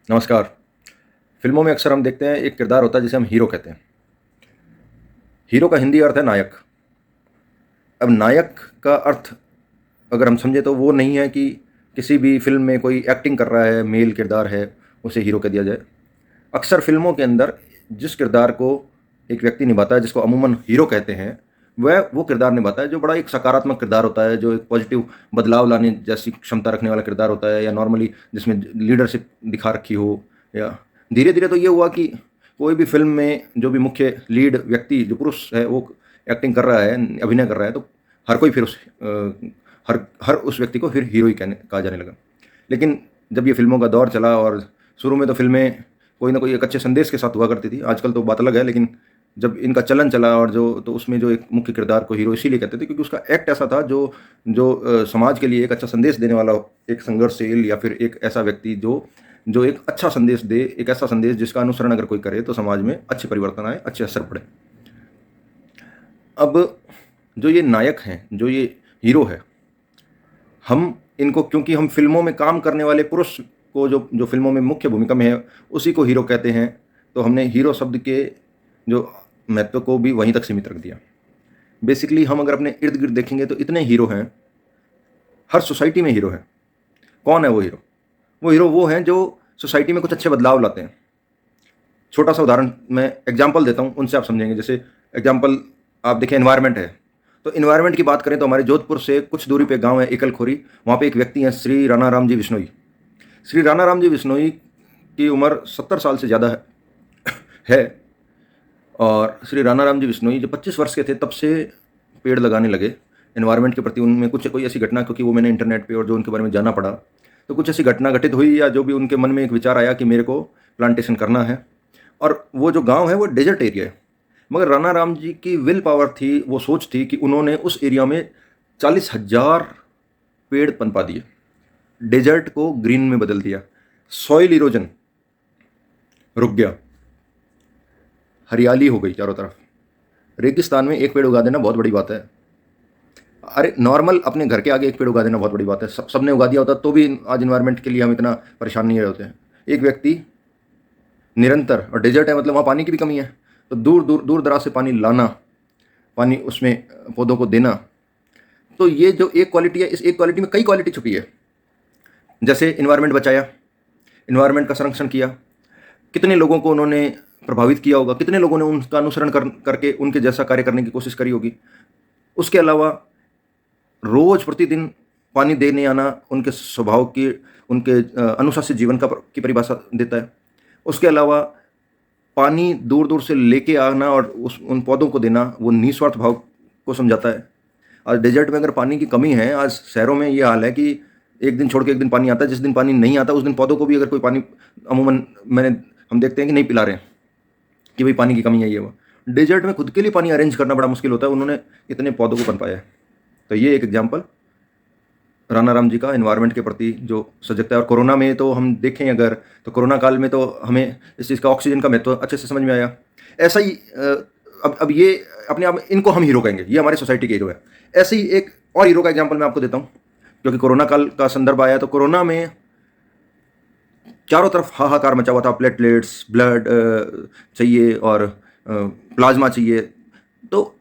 नमस्कार। फ़िल्मों में अक्सर हम देखते हैं एक किरदार होता है जिसे हम हीरो कहते हैं। हीरो का हिंदी अर्थ है नायक। अब नायक का अर्थ अगर हम समझें तो वो नहीं है कि किसी भी फ़िल्म में कोई एक्टिंग कर रहा है, मेल किरदार है, उसे हीरो कह दिया जाए। अक्सर फ़िल्मों के अंदर जिस किरदार को एक व्यक्ति निभाता है, जिसको अमूमन हीरो कहते हैं, वह वो किरदार निभाता है जो बड़ा एक सकारात्मक किरदार होता है, जो एक पॉज़िटिव बदलाव लाने जैसी क्षमता रखने वाला किरदार होता है, या नॉर्मली जिसमें लीडरशिप दिखा रखी हो। या धीरे-धीरे तो ये हुआ कि कोई भी फ़िल्म में जो भी मुख्य लीड व्यक्ति जो पुरुष है वो एक्टिंग कर रहा है, अभिनय कर रहा है, तो हर कोई फिर हर हर उस व्यक्ति को फिर हीरो ही कहा जाने लगा। लेकिन जब ये फ़िल्मों का दौर चला और शुरू में तो फ़िल्में कोई ना कोई एक अच्छे संदेश के साथ हुआ करती थी, आजकल तो बात अलग है, लेकिन जब इनका चलन चला और तो उसमें जो एक मुख्य किरदार को हीरो इसीलिए कहते थे क्योंकि उसका एक्ट ऐसा था जो जो समाज के लिए एक अच्छा संदेश देने वाला हो, एक संघर्षशील या फिर एक ऐसा व्यक्ति जो जो एक अच्छा संदेश दे, एक ऐसा संदेश जिसका अनुसरण अगर कोई करे तो समाज में अच्छे परिवर्तन आए, अच्छे असर पड़े। अब जो ये नायक हैं, जो ये हीरो है, हम इनको क्योंकि हम फ़िल्मों में काम करने वाले पुरुष को जो जो फ़िल्मों में मुख्य भूमिका में है, उसी को हीरो कहते हैं, तो हमने हीरो शब्द के जो महत्व को भी वहीं तक सीमित रख दिया। बेसिकली हम अगर अपने इर्द-गिर्द देखेंगे तो इतने हीरो हैं, हर सोसाइटी में हीरो हैं। कौन है वो हीरो? वो हीरो वो हैं जो सोसाइटी में कुछ अच्छे बदलाव लाते हैं। छोटा-सा उदाहरण मैं एग्ज़ाम्पल देता हूँ, उनसे आप समझेंगे। जैसे एग्ज़ाम्पल आप देखें, एनवायरनमेंट है, तो एनवायरनमेंट की बात करें तो हमारे जोधपुर से कुछ दूरी पे गाँव है एकलखोरी, वहाँ पे एक व्यक्ति हैं श्री राणा राम जी बिश्नोई। श्री राणा राम जी बिश्नोई की उम्र 70 साल से ज़्यादा है और श्री राणा राम जी बिश्नोई जब 25 वर्ष के थे तब से पेड़ लगाने लगे। एनवायरनमेंट के प्रति उनमें कुछ कोई ऐसी घटना, क्योंकि वो मैंने इंटरनेट पे और जो उनके बारे में जाना पड़ा, तो कुछ ऐसी घटना घटित हुई या जो भी उनके मन में एक विचार आया कि मेरे को प्लांटेशन करना है। और वो जो गाँव है वो डेज़र्ट एरिया है, मगर राणा राम जी की विल पावर थी, वो सोच थी कि उन्होंने उस एरिया में 40,000 पेड़ पनपा दिए। डेज़र्ट को ग्रीन में बदल दिया। सॉइल इरोजन रुक गया, हरियाली हो गई चारों तरफ। रेगिस्तान में एक पेड़ उगा देना बहुत बड़ी बात है। अरे नॉर्मल अपने घर के आगे एक पेड़ उगा देना बहुत बड़ी बात है। सबने उगा दिया होता तो भी आज एनवायरनमेंट के लिए हम इतना परेशान नहीं रहे होते हैं। एक व्यक्ति निरंतर, और डेजर्ट है मतलब वहाँ पानी की भी कमी है, तो दूर दूर दूर दराज से पानी लाना, पानी उसमें पौधों को देना, तो ये जो एक क्वालिटी है, इस एक क्वालिटी में कई क्वालिटी छुपी है। जैसे इन्वायरमेंट बचाया, इन्वायरमेंट का संरक्षण किया, कितने लोगों को उन्होंने प्रभावित किया होगा, कितने लोगों ने उनका अनुसरण करके उनके जैसा कार्य करने की कोशिश करी होगी। उसके अलावा रोज प्रतिदिन पानी देने आना उनके स्वभाव की, उनके अनुशासित जीवन की परिभाषा देता है। उसके अलावा पानी दूर दूर से लेके आना और उन पौधों को देना वो निस्वार्थ भाव को समझाता है। आज डेजर्ट में अगर पानी की कमी है, आज शहरों में ये हाल है कि एक दिन छोड़ के एक दिन पानी आता है, जिस दिन पानी नहीं आता उस दिन पौधों को भी अगर कोई पानी अमूमन हम देखते हैं कि नहीं पिला रहे हैं कि भाई पानी की कमी है, ये वो। डेजर्ट में खुद के लिए पानी अरेंज करना बड़ा मुश्किल होता है, उन्होंने इतने पौधों को पनपाया है। तो ये एक एग्जाम्पल राणा राम जी का एनवायरनमेंट के प्रति जो सजगता है। और कोरोना में तो हम देखें अगर, तो कोरोना काल में तो हमें इस चीज़ का, ऑक्सीजन का महत्व अच्छे से समझ में आया। ऐसा ही अब ये अपने आप इनको हम हीरो कहेंगे, ये हमारी सोसाइटी के हीरो है। ऐसे ही एक और हीरो का एग्जाम्पल मैं आपको देता हूँ, क्योंकि कोरोना काल का संदर्भ आया, तो कोरोना में चारों तरफ हाहाकार मचा हुआ था। प्लेटलेट्स, ब्लड चाहिए और प्लाज्मा चाहिए। तो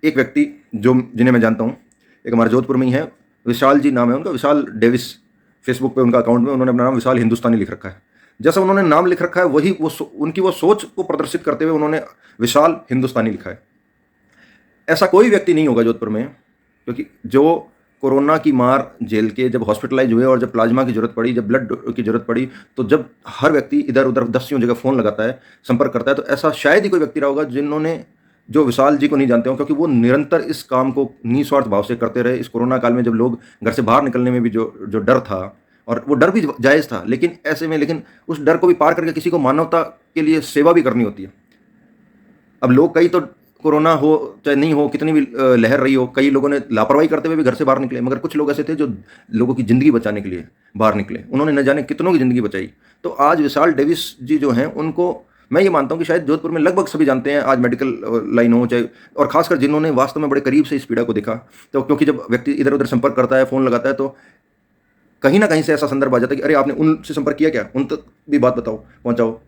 एक व्यक्ति जो जिन्हें मैं जानता हूँ, एक हमारे जोधपुर में ही है, विशाल जी नाम है उनका, विशाल डेविस, फेसबुक पे उनका अकाउंट में उन्होंने अपना नाम विशाल हिंदुस्तानी लिख रखा है। जैसा उन्होंने नाम लिख रखा है वही उनकी वो सोच को प्रदर्शित करते हुए उन्होंने विशाल हिंदुस्तानी लिखा है। ऐसा कोई व्यक्ति नहीं होगा जोधपुर में, क्योंकि जो कोरोना की मार झेल के जब हॉस्पिटलाइज हुए और जब प्लाज्मा की जरूरत पड़ी, जब ब्लड की जरूरत पड़ी, तो जब हर व्यक्ति इधर उधर 10 जगह फ़ोन लगाता है, संपर्क करता है, तो ऐसा शायद ही कोई व्यक्ति रहा होगा जिन्होंने, जो विशाल जी को नहीं जानते हो, क्योंकि वो निरंतर इस काम को निस्वार्थ भाव से करते रहे। इस कोरोना काल में जब लोग घर से बाहर निकलने में भी जो जो डर था, और वो डर भी जायज़ था, लेकिन ऐसे में, लेकिन उस डर को भी पार करके किसी को मानवता के लिए सेवा भी करनी होती है। अब लोग कई तो कोरोना हो चाहे नहीं हो, कितनी भी लहर रही हो, कई लोगों ने लापरवाही करते हुए भी घर से बाहर निकले, मगर कुछ लोग ऐसे थे जो लोगों की ज़िंदगी बचाने के लिए बाहर निकले। उन्होंने न जाने कितनों की ज़िंदगी बचाई। तो आज विशाल डेविस जी जो हैं, उनको मैं ये मानता हूँ कि शायद जोधपुर में लगभग सभी जानते हैं, आज मेडिकल लाइन हो चाहे, और खासकर जिन्होंने वास्तव में बड़े करीब से इस पीड़ा को देखा। तो क्योंकि जब व्यक्ति इधर उधर संपर्क करता है, फ़ोन लगाता है, तो कहीं ना कहीं से ऐसा संदर्भ आ जाता है कि अरे आपने उनसे संपर्क किया क्या, उन तक भी बात बताओ, पहुंचाओ।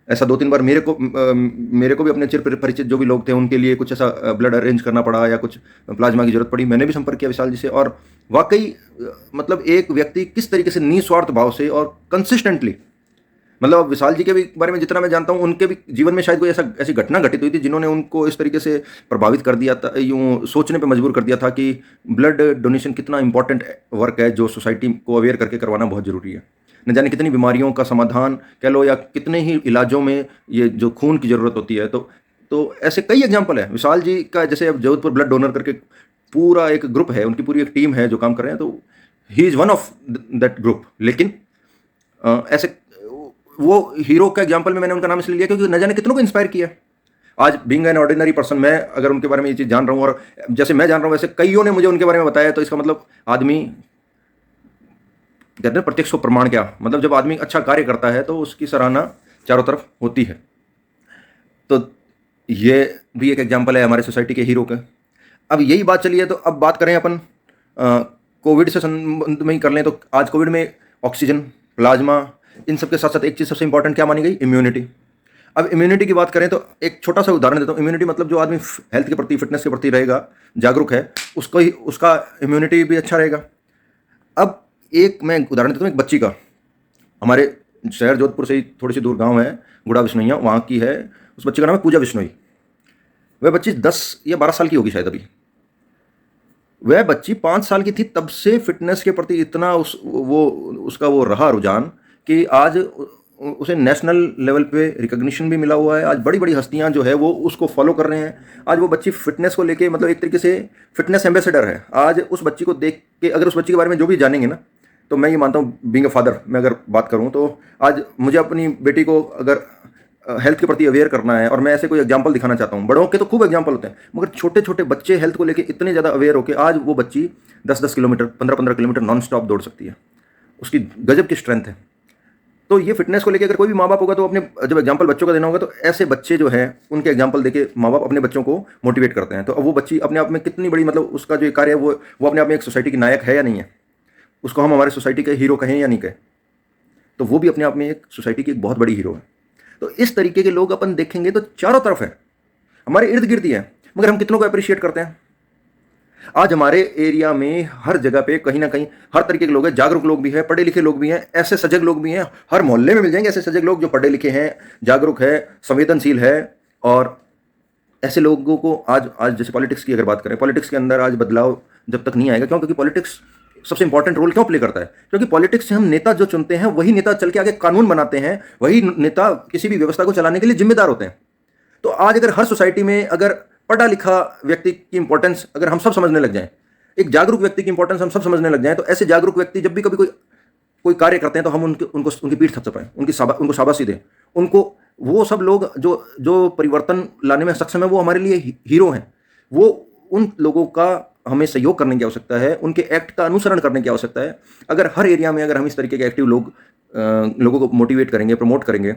ऐसा 2-3 बार मेरे को भी अपने चिर परिचित जो भी लोग थे उनके लिए कुछ ऐसा ब्लड अरेंज करना पड़ा या कुछ प्लाज्मा की जरूरत पड़ी, मैंने भी संपर्क किया विशाल जी से। और वाकई मतलब एक व्यक्ति किस तरीके से निस्वार्थ भाव से और कंसिस्टेंटली, मतलब विशाल जी के भी बारे में जितना मैं जानता हूँ, उनके भी जीवन में शायद कोई ऐसी घटना घटित हुई थी जिन्होंने उनको इस तरीके से प्रभावित कर दिया था, यूँ सोचने पे मजबूर कर दिया था कि ब्लड डोनेशन कितना इंपॉर्टेंट वर्क है जो सोसाइटी को अवेयर करके करवाना बहुत ज़रूरी है। न जाने कितनी बीमारियों का समाधान कह लो या कितने ही इलाजों में ये जो खून की ज़रूरत होती है। तो ऐसे कई एग्जाम्पल है विशाल जी का। जैसे अब जोधपुर ब्लड डोनर करके पूरा एक ग्रुप है, उनकी पूरी एक टीम है जो काम कर रहे हैं, तो he is one of that group. लेकिन ऐसे वो हीरो का एग्जाम्पल में मैंने उनका नाम इसलिए लिया क्योंकि न जाने कितनों को इंस्पायर किया। आज बीइंग एन ऑर्डिनरी पर्सन, मैं अगर उनके बारे में ये चीज़ जान रहा हूँ और जैसे मैं जान रहा हूँ वैसे कईयों ने मुझे उनके बारे में बताया, तो इसका मतलब आदमी कहते हैं प्रत्यक्ष को प्रमाण क्या, मतलब जब आदमी अच्छा कार्य करता है तो उसकी सराहना चारों तरफ होती है। तो ये भी एक एग्जाम्पल है हमारे सोसाइटी के हीरो का। अब यही बात चली है तो अब बात करें अपन कोविड से संबंध में ही कर लें। तो आज कोविड में ऑक्सीजन, प्लाज्मा, इन सब के साथ साथ एक चीज़ सबसे इंपॉर्टेंट क्या मानी गई, इम्यूनिटी। अब इम्यूनिटी की बात करें तो एक छोटा सा उदाहरण देता हूँ। इम्यूनिटी मतलब जो आदमी हेल्थ के प्रति, फिटनेस के प्रति रहेगा, जागरूक है, उसका इम्यूनिटी भी अच्छा रहेगा। अब एक मैं उदाहरण देता हूँ एक बच्ची का। हमारे शहर जोधपुर से ही थोड़ी सी दूर गांव है गुड़ा बिश्नोइया, वहाँ की है। उस बच्ची का नाम है पूजा बिश्नोई। वह बच्ची 10 या 12 साल की होगी शायद अभी। वह बच्ची 5 साल की थी तब से फिटनेस के प्रति इतना उसका वो रहा रुझान कि आज उसे नेशनल लेवल पे रिकॉग्निशन भी मिला हुआ है। आज बड़ी बड़ी हस्तियां जो है वो उसको फॉलो कर रहे हैं। आज वो बच्ची फिटनेस को लेके मतलब एक तरीके से फिटनेस एम्बेसडर है। आज उस बच्ची को देख के अगर उस बच्ची के बारे में जो भी जानेंगे ना, तो मैं ये मानता हूँ बीइंग अ फादर मैं अगर बात करूँ तो आज मुझे अपनी बेटी को अगर हेल्थ के प्रति अवेयर करना है और मैं ऐसे कोई एग्जाम्पल दिखाना चाहता हूँ। बड़ों के तो खूब एग्जाम्पल होते हैं, मगर छोटे छोटे बच्चे हेल्थ को लेके इतने ज़्यादा अवेयर होकर आज वो बच्ची 10-10 किलोमीटर, 15-15 किलोमीटर नॉन स्टॉप दौड़ सकती है। उसकी गजब की स्ट्रेंथ है। तो ये फिटनेस को लेकर अगर कोई भी माँ बाप होगा तो अपने जब एग्जाम्पल बच्चों का देना होगा तो ऐसे बच्चे जो हैं उनके एग्जाम्पल देके माँ बाप अपने बच्चों को मोटिवेट करते हैं। तो अब वो बच्ची अपने आप में कितनी बड़ी, मतलब उसका जो कार्य है वो अपने आप में एक सोसाइटी की नायक है या नहीं है, उसको हम हमारे सोसाइटी के हीरो कहें या नहीं कहें, तो वो भी अपने आप में एक सोसाइटी की एक बहुत बड़ी हीरो है। तो इस तरीके के लोग अपन देखेंगे तो चारों तरफ है, हमारे इर्द गिर्द ही है, मगर हम कितनों को अप्रिशिएट करते हैं। आज हमारे एरिया में हर जगह पे कहीं ना कहीं हर तरीके के लोग हैं। जागरूक लोग भी हैं, पढ़े लिखे लोग भी हैं, ऐसे सजग लोग भी हैं। हर मोहल्ले में मिल जाएंगे ऐसे सजग लोग जो पढ़े लिखे हैं, जागरूक है, संवेदनशील है। और ऐसे लोगों को आज जैसे पॉलिटिक्स की अगर बात करें, पॉलिटिक्स के अंदर आज बदलाव जब तक नहीं आएगा, क्योंकि पॉलिटिक्स सबसे इंपॉर्टेंट रोल क्यों प्ले करता है, क्योंकि पॉलिटिक्स से हम नेता जो चुनते हैं वही नेता चल के आगे कानून बनाते हैं, वही नेता किसी भी व्यवस्था को चलाने के लिए जिम्मेदार होते हैं। तो आज अगर हर सोसाइटी में अगर पढ़ा लिखा व्यक्ति की इंपॉर्टेंस अगर हम सब समझने लग जाएं, एक जागरूक व्यक्ति की इंपॉर्टेंस हम सब समझने लग जाएं, तो ऐसे जागरूक व्यक्ति जब भी कभी कोई कार्य करते हैं तो हम उनकी पीठ थपथपाएं, उनको शाबाशी दें। उनको वो सब लोग जो परिवर्तन लाने में सक्षम है वो हमारे लिए हीरो हैं। वो उन लोगों का हमें सहयोग करने की आवश्यकता है, उनके एक्ट का अनुसरण करने की आवश्यकता है। अगर हर एरिया में अगर हम इस तरीके के एक्टिव लोगों को मोटिवेट करेंगे, प्रमोट करेंगे,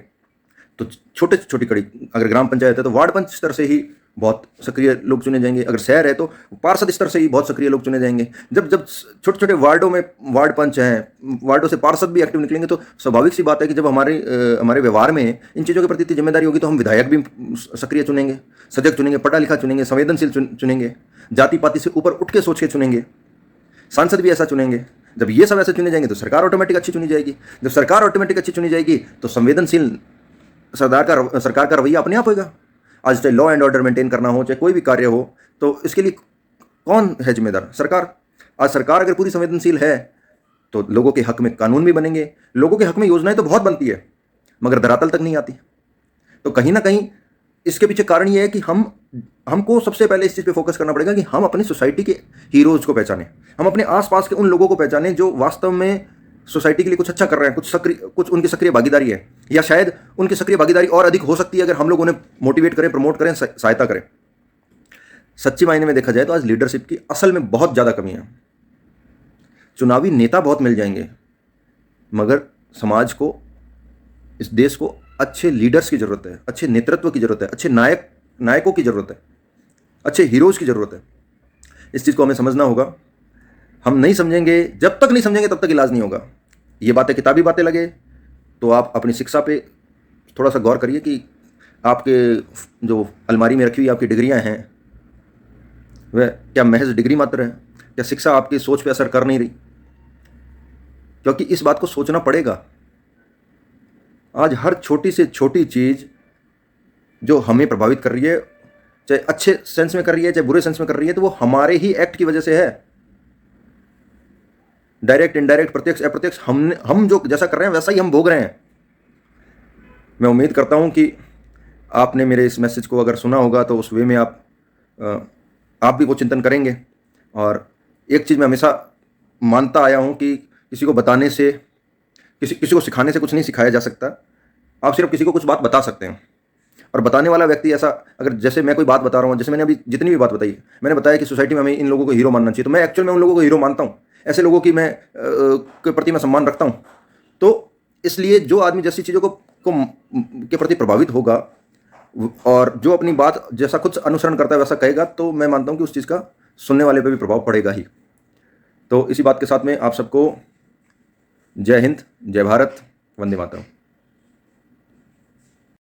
तो छोटे छोटी कड़ी, अगर ग्राम पंचायत है तो वार्ड पंच स्तर से ही बहुत सक्रिय लोग चुने जाएंगे, अगर शहर है तो पार्षद स्तर से ही बहुत सक्रिय लोग चुने जाएंगे। जब छोटे छोटे वार्डों में वार्ड पंच हैं, वार्डों से पार्षद भी एक्टिव निकलेंगे, तो स्वाभाविक सी बात है कि जब हमारे व्यवहार में इन चीज़ों के प्रति इतनी जिम्मेदारी होगी तो हम विधायक भी सक्रिय चुनेंगे, सजग चुनेंगे, पढ़ा लिखा चुनेंगे, संवेदनशील चुनेंगे, जाति पाति से ऊपर उठ के सोच के चुनेंगे, सांसद भी ऐसा चुनेंगे। जब ये सब ऐसे चुने जाएंगे तो सरकार ऑटोमेटिक अच्छी चुनी जाएगी। जब सरकार ऑटोमेटिक अच्छी चुनी जाएगी तो संवेदनशील सरकार का रवैया अपने आप होगा। आज चाहे लॉ एंड ऑर्डर मेंटेन करना हो, चाहे कोई भी कार्य हो, तो इसके लिए कौन है जिम्मेदार? सरकार। आज सरकार अगर पूरी संवेदनशील है तो लोगों के हक में कानून भी बनेंगे, लोगों के हक में योजनाएं तो बहुत बनती है मगर धरातल तक नहीं आती। तो कहीं ना कहीं इसके पीछे कारण ये है कि हमको सबसे पहले इस चीज़ पे फोकस करना पड़ेगा कि हम अपनी सोसाइटी के हीरोज को पहचानें, हम अपने आसपास के उन लोगों को पहचानें जो वास्तव में सोसाइटी के लिए कुछ अच्छा कर रहे हैं, कुछ उनकी सक्रिय भागीदारी है, या शायद उनकी सक्रिय भागीदारी और अधिक हो सकती है अगर हम लोग उन्हें मोटिवेट करें, प्रमोट करें, सहायता करें। सच्ची मायने में देखा जाए तो आज लीडरशिप की असल में बहुत ज़्यादा कमी है। चुनावी नेता बहुत मिल जाएंगे मगर समाज को, इस देश को अच्छे लीडर्स की ज़रूरत है, अच्छे नेतृत्व की ज़रूरत है, अच्छे नायकों की ज़रूरत है, अच्छे हीरोज़ की ज़रूरत है। इस चीज़ को हमें समझना होगा। हम नहीं समझेंगे, जब तक नहीं समझेंगे तब तक इलाज नहीं होगा। ये बातें किताबी बातें लगे तो आप अपनी शिक्षा पे थोड़ा सा गौर करिए कि आपके जो अलमारी में रखी हुई आपकी डिग्रियां हैं वह क्या महज डिग्री मात्र है? क्या शिक्षा आपकी सोच पे असर कर नहीं रही? क्योंकि इस बात को सोचना पड़ेगा। आज हर छोटी से छोटी चीज़ जो हमें प्रभावित कर रही है, चाहे अच्छे सेंस में कर रही है चाहे बुरे सेंस में कर रही है, तो वो हमारे ही एक्ट की वजह से है। डायरेक्ट, इनडायरेक्ट, प्रत्यक्ष, अप्रत्यक्ष, हम जो जैसा कर रहे हैं वैसा ही हम भोग रहे हैं। मैं उम्मीद करता हूं कि आपने मेरे इस मैसेज को अगर सुना होगा तो उस वे में आप भी वो चिंतन करेंगे। और एक चीज़ मैं हमेशा मानता आया हूं कि किसी को बताने से, किसी को सिखाने से कुछ नहीं सिखाया जा सकता। आप सिर्फ किसी को कुछ बात बता सकते हैं। और बताने वाला व्यक्ति ऐसा, अगर जैसे मैं कोई बात बता रहा हूँ, जैसे मैंने अभी जितनी भी बात बताई, मैंने बताया कि सोसाइटी में हमें इन लोगों को हीरो मानना चाहिए, तो मैं एक्चुअल में उन लोगों को हीरो मानता हूँ। ऐसे लोगों की मैं के प्रति मैं सम्मान रखता हूँ। तो इसलिए जो आदमी जैसी चीज़ों के प्रति प्रभावित होगा और जो अपनी बात जैसा खुद अनुसरण करता है वैसा कहेगा, तो मैं मानता हूँ कि उस चीज़ का सुनने वाले पे भी प्रभाव पड़ेगा ही। तो इसी बात के साथ में आप सबको जय हिंद, जय भारत, वंदे मातरम।